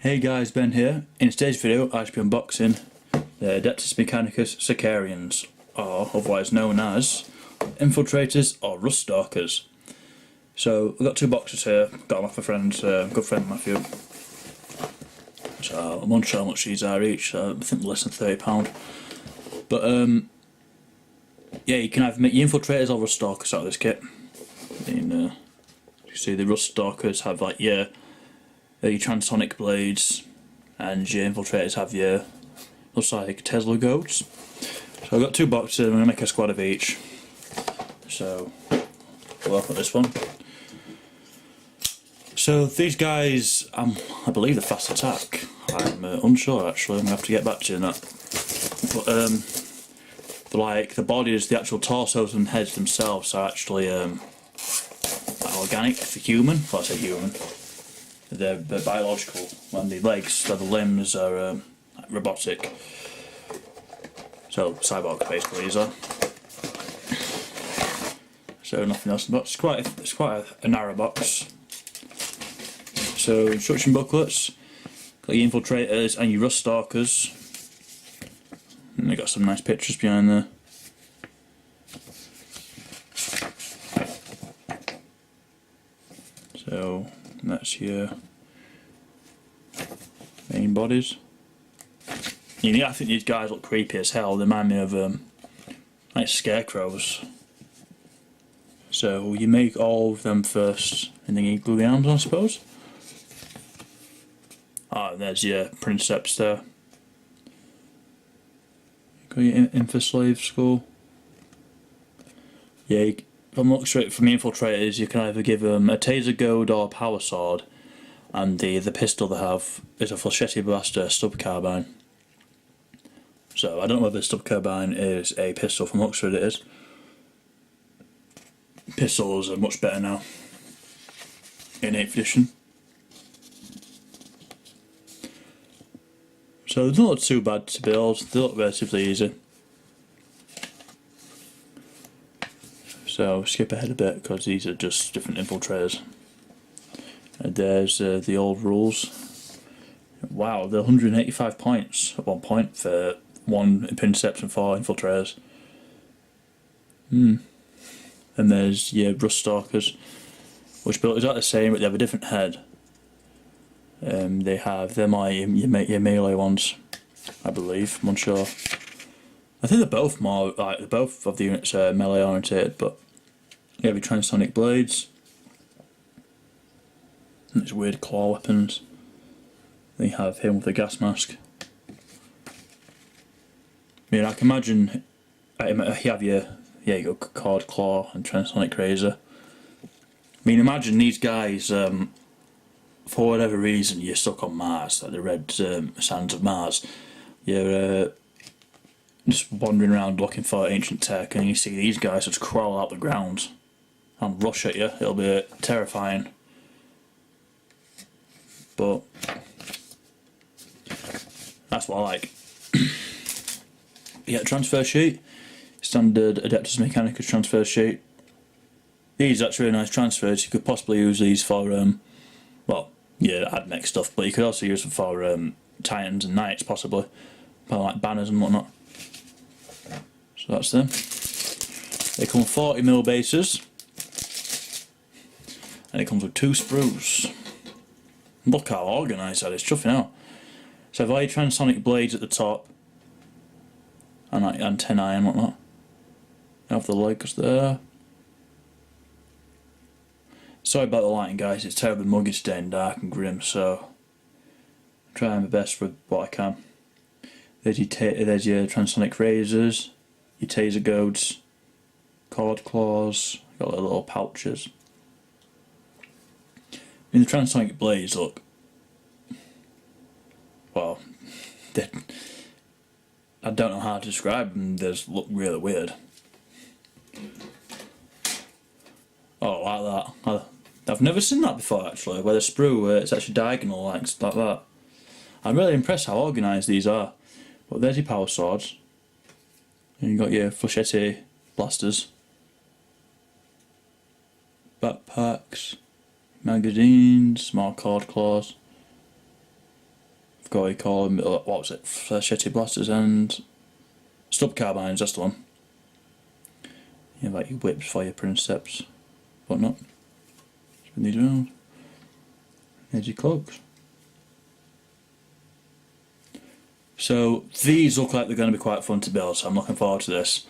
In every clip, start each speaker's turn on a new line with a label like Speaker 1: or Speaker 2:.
Speaker 1: Hey guys, Ben here. In today's video I should be unboxing the Adeptus Mechanicus Sicarians, or otherwise known as Infiltrators or Ruststalkers. So I've got two boxes here, got them off a friend's good friend Matthew. So I'm unsure how much these are each, so I think less than £30. But yeah, you can either make your Infiltrators or Ruststalkers out of this kit. And, you see the Ruststalkers have like your transonic blades, and your Infiltrators have your, looks like Tesla goats. So I've got two boxes, I'm going to make a squad of each. So we'll open this one. So these guys, I believe they're fast attack. I'm unsure actually, I'm going to have to get back to you on that. But like the bodies, the actual torsos and heads themselves are actually like organic for human. Well, I say human. They're biological, and the legs, so the limbs are like robotic. So cyborg basically these are. So nothing else in the box. It's quite a narrow box. So instruction booklets, got your Infiltrators and your Ruststalkers. And they got some nice pictures behind there. So that's your main bodies. Yeah, I think these guys look creepy as hell. They remind me of like scarecrows. So you make all of them first, and then you glue the arms on, I suppose. Ah, there's your Princeps there. Got your Infiltrator skull. Yeah, if I'm looking straight from the Infiltrators, you can either give them a taser goad or a power sword, and the pistol they have is a Flechette blaster stub carbine. So I don't know whether the stub carbine is a pistol. From Oxford it is. Pistols are much better now in 8th edition. So they don't look too bad to build, they look relatively easy. So skip ahead a bit because these are just different Infiltrators. And there's the old rules. Wow, they're 185 points at one point for one Princeps and 4 Infiltrators. And there's your Ruststalkers, which built exactly the same, but they have a different head. They have them are your melee ones, I believe. I'm unsure. I think they're both more like both of the units are melee oriented, but you have your transonic blades. And these weird claw weapons. Then you have him with a gas mask. I mean, I can imagine you have your you go cord claw and transonic razor. I mean, imagine these guys. For whatever reason, you're stuck on Mars, like the red sands of Mars. You're just wandering around looking for ancient tech, and you see these guys just crawl out the ground and rush at you. It'll be terrifying. But that's what I like. Yeah, transfer sheet. Standard Adeptus Mechanicus transfer sheet. These are actually really nice transfers. You could possibly use these for well, yeah, AdMech stuff, but you could also use them for Titans and Knights, possibly, for like banners and whatnot. So that's them. They come with 40mm bases, and it comes with 2 sprues. Look how organised that is, chuffing out. So I've got your transonic blades at the top, and like antennae and whatnot. I have the legs there. Sorry about the lighting, guys, it's terribly muggy today and dark and grim, so I'm trying my best with what I can. There's your transonic razors, your taser goads, cord claws, got little pouches. I mean, the transonic blades look, well, I don't know how to describe them, they just look really weird. Oh, like that. I've never seen that before actually, where the sprue it's actually diagonal like that. I'm really impressed how organised these are. But there's your power swords. And you've got your Flechette blasters. Backpacks. Magazines, small cord claws. forgot what you call them, what was it, Flechette blasters and stub carbines, that's the one. You have like your whips for your princeps, whatnot. Spin these around. There's your cloaks. So these look like they're going to be quite fun to build, so I'm looking forward to this.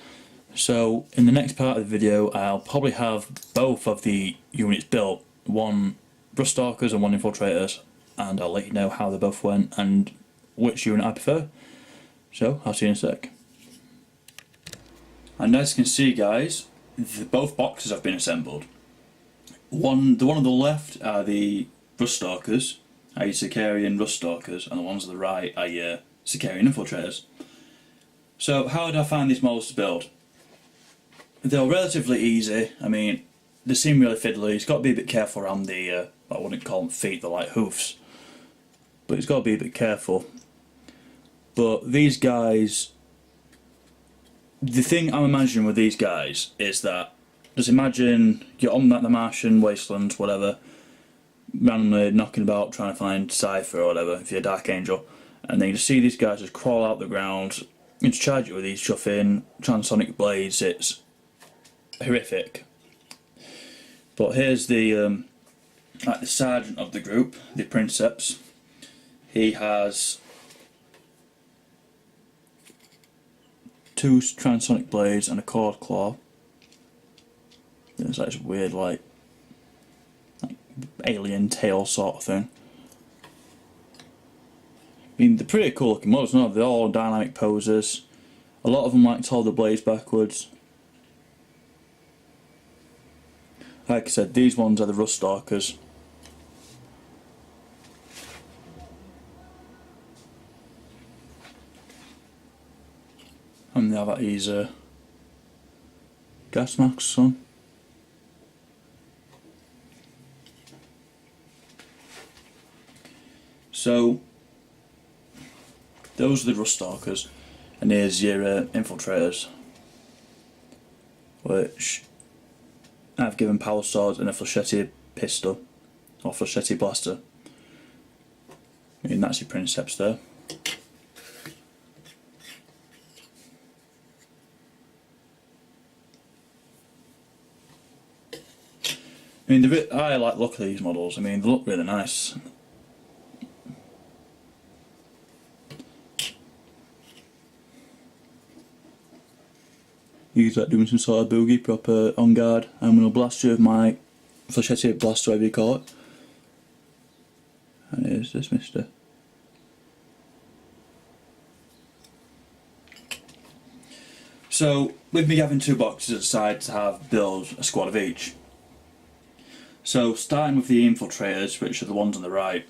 Speaker 1: So in the next part of the video I'll probably have both of the units built, one Ruststalkers and one Infiltrators, and I'll let you know how they both went and which unit I prefer. So I'll see you in a sec. And as you can see guys, both boxes have been assembled. The one on the left are the Ruststalkers, your Sicarian Ruststalkers, and the ones on the right are your Sicarian Infiltrators. So how did I find these models to build? They're relatively easy. I mean, they seem really fiddly. You've got to be a bit careful around the, I wouldn't call them feet, they're like hoofs. But it's got to be a bit careful. But these guys, the thing I'm imagining with these guys is that, just imagine you're on that the Martian wasteland, whatever, randomly knocking about trying to find Cypher or whatever, if you're a Dark Angel, and then you just see these guys just crawl out the ground and charge it with these chuffing transonic blades. It's horrific. But here's the like the sergeant of the group, the Princeps. He has 2 transonic blades and a cord claw. There's like this weird like alien tail sort of thing. I mean, they're pretty cool looking models, no? They're all dynamic poses. A lot of them like to hold the blades backwards. Like I said, these ones are the Ruststalkers. And they have these gas masks on. So those are the Ruststalkers, and here's your Infiltrators, which I've given power swords and a Flechette pistol, or Flechette blaster. I mean, that's your Princeps there. I mean, I like the look of these models. I mean, they look really nice. He's like doing some sort of boogie, proper on guard. I'm going to blast you with my Flechette blaster, whatever you call it. And here's this mister. So, with me having 2 boxes, I decided to build a squad of each. So, starting with the Infiltrators, which are the ones on the right,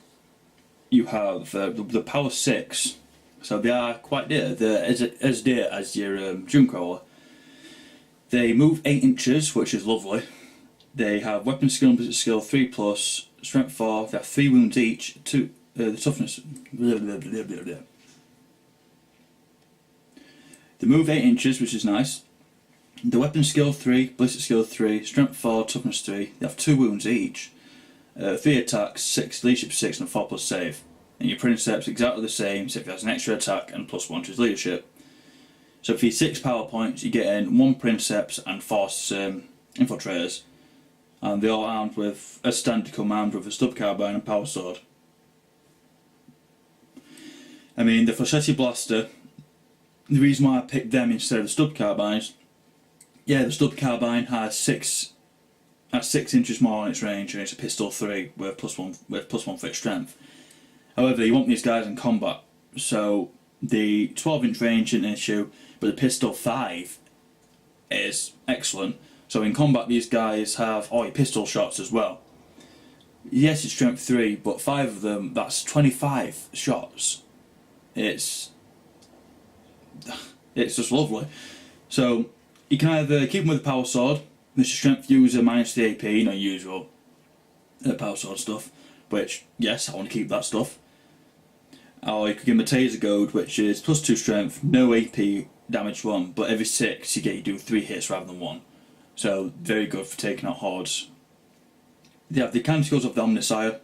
Speaker 1: you have the power 6. So they are quite dear. They're as dear as your Dreamcrawler. They move 8 inches, which is lovely. They have weapon skill and ballistic skill 3+, strength 4. They have 3 wounds each. The toughness. Blah, blah, blah, blah, blah. They move 8 inches, which is nice. The weapon skill 3, ballistic skill 3, strength 4, toughness 3. They have 2 wounds each. 3 attacks, 6 leadership 6, and a 4+ save. And your Princeps exactly the same, except he has an extra attack and +1 to his leadership. So for your 6 power points, you get in 1 Princeps and 4 Infiltrators, and they're all armed with, as standard, come armed with a stub carbine and power sword. I mean, the Flechette blaster, the reason why I picked them instead of the stub carbines, yeah, the stub carbine has 6 inches more on its range, and it's a pistol 3 with +1 for its strength. However, you want these guys in combat, so the 12-inch range isn't an issue, but the pistol 5 is excellent. So in combat, these guys have all your pistol shots as well. Yes, it's strength 3, but 5 of them, that's 25 shots. It's just lovely. So you can either keep them with a power sword, which is strength user minus the AP, you know, usual power sword stuff, which, yes, I want to keep that stuff. Or you could give them a taser goad, which is +2 strength, no AP, damage 1, but every 6 you do 3 hits rather than 1. So very good for taking out hordes. They have the canticles of the Omnissiah,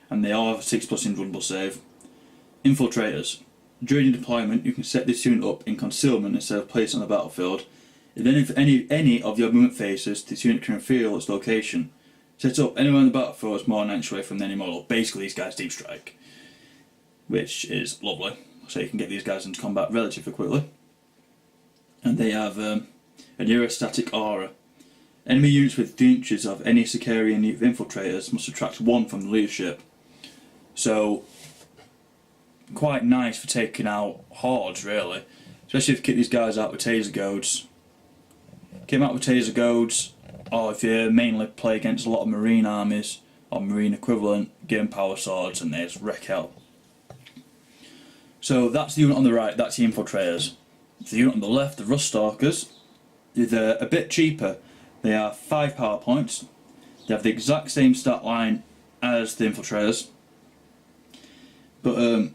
Speaker 1: and they all have a 6+ invulnerable save. Infiltrators. During deployment, you can set this unit up in concealment instead of placing on the battlefield. If any of your movement phases, this unit can reveal its location. Set up anywhere on the battlefield is more than an inch away from any model. Basically, these guys deep strike, which is lovely. So you can get these guys into combat relatively quickly. And they have a neurostatic aura. Enemy units with 3 inches of any Sicarian infiltrators must subtract 1 from the leadership. So, quite nice for taking out hordes, really. Especially if you kick these guys out with taser goads. Kick them out with taser goads, or if you mainly play against a lot of marine armies, or marine equivalent, give them power swords and they just wreck hell. So that's the unit on the right, that's the Infiltrators. The unit on the left, the Ruststalkers, they're a bit cheaper. They are 5 power points. They have the exact same stat line as the Infiltrators. But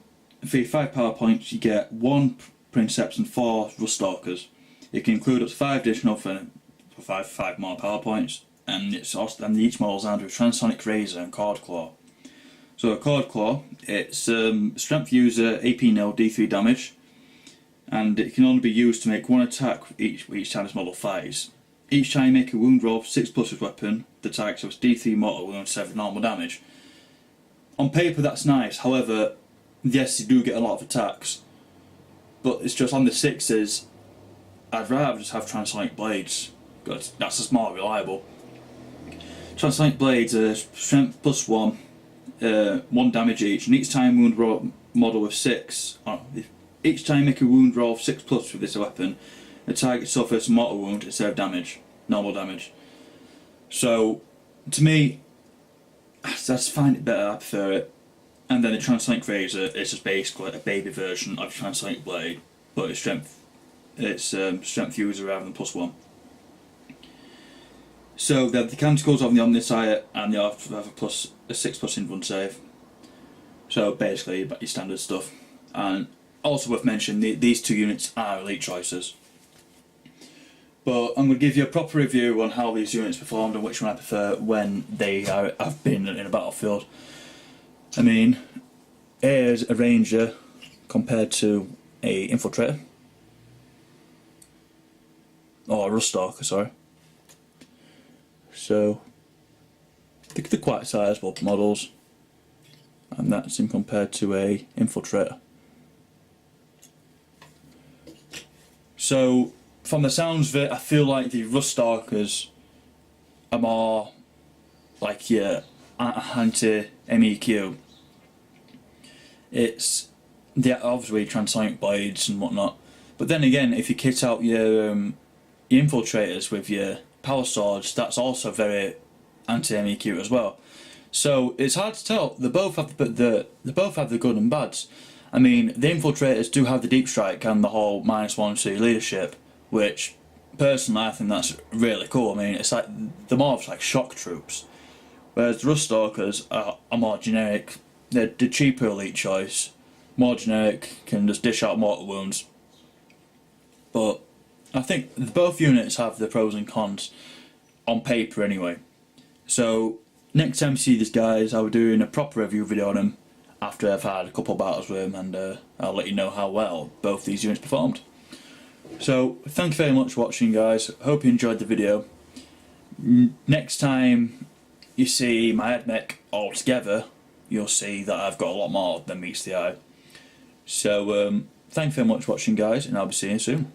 Speaker 1: for your 5 power points you get 1 Princeps and 4 Ruststalkers. You can include up to 5 additional for 5 more power points. And each model is armed with Transonic Razor and Cord Claw. So a Cord Claw, it's strength user, AP nil, D3 damage. And it can only be used to make 1 attack each time this model fires. Each time you make a wound roll 6+ with weapon, the target suffers D3 mortal wound 7 normal damage. On paper that's nice, however, yes you do get a lot of attacks, but it's just on the 6s, I'd rather just have Transonic Blades, because that's just more reliable. Transonic Blades are strength +1, 1 damage each, and each time wound roll model with 6, each time you make a wound roll of 6+ with this weapon, the target suffers mortal wound instead of damage, normal damage. So, to me, I just find it better, I prefer it. And then the Transonic Razor is just basically a baby version of Transonic Blade, but it's strength user rather than +1. So they have the canticles on the Omnisire, and they have a 6+ in run save. So basically your standard stuff. And also worth mentioning, these 2 units are elite choices. But I'm going to give you a proper review on how these units performed and which one I prefer when they have been in a battlefield. I mean, here's a Ranger compared to a Infiltrator. Or a Ruststalker, sorry. So, they're quite sizable models. And that's in compared to a Infiltrator. So, from the sounds of it, I feel like the Ruststalkers are more like your anti-MEQ. It's obviously Transonic Blades and whatnot, but then again, if you kit out your Infiltrators with your power swords, that's also very anti-MEQ as well. So it's hard to tell. They both have the good and bads. I mean, the Infiltrators do have the deep strike and the whole -1 to leadership, which personally I think that's really cool. I mean, it's like they're more of like shock troops, whereas the Ruststalkers are more generic. They're the cheaper elite choice, more generic, can just dish out mortal wounds. But I think both units have the pros and cons on paper anyway. So next time you see these guys, I'll be doing a proper review video on them after I've had a couple of battles with them, and I'll let you know how well both these units performed. So thank you very much for watching, guys. Hope you enjoyed the video. Next time you see my head mech all together, you'll see that I've got a lot more than meets the eye. So thank you very much for watching, guys, and I'll be seeing you soon.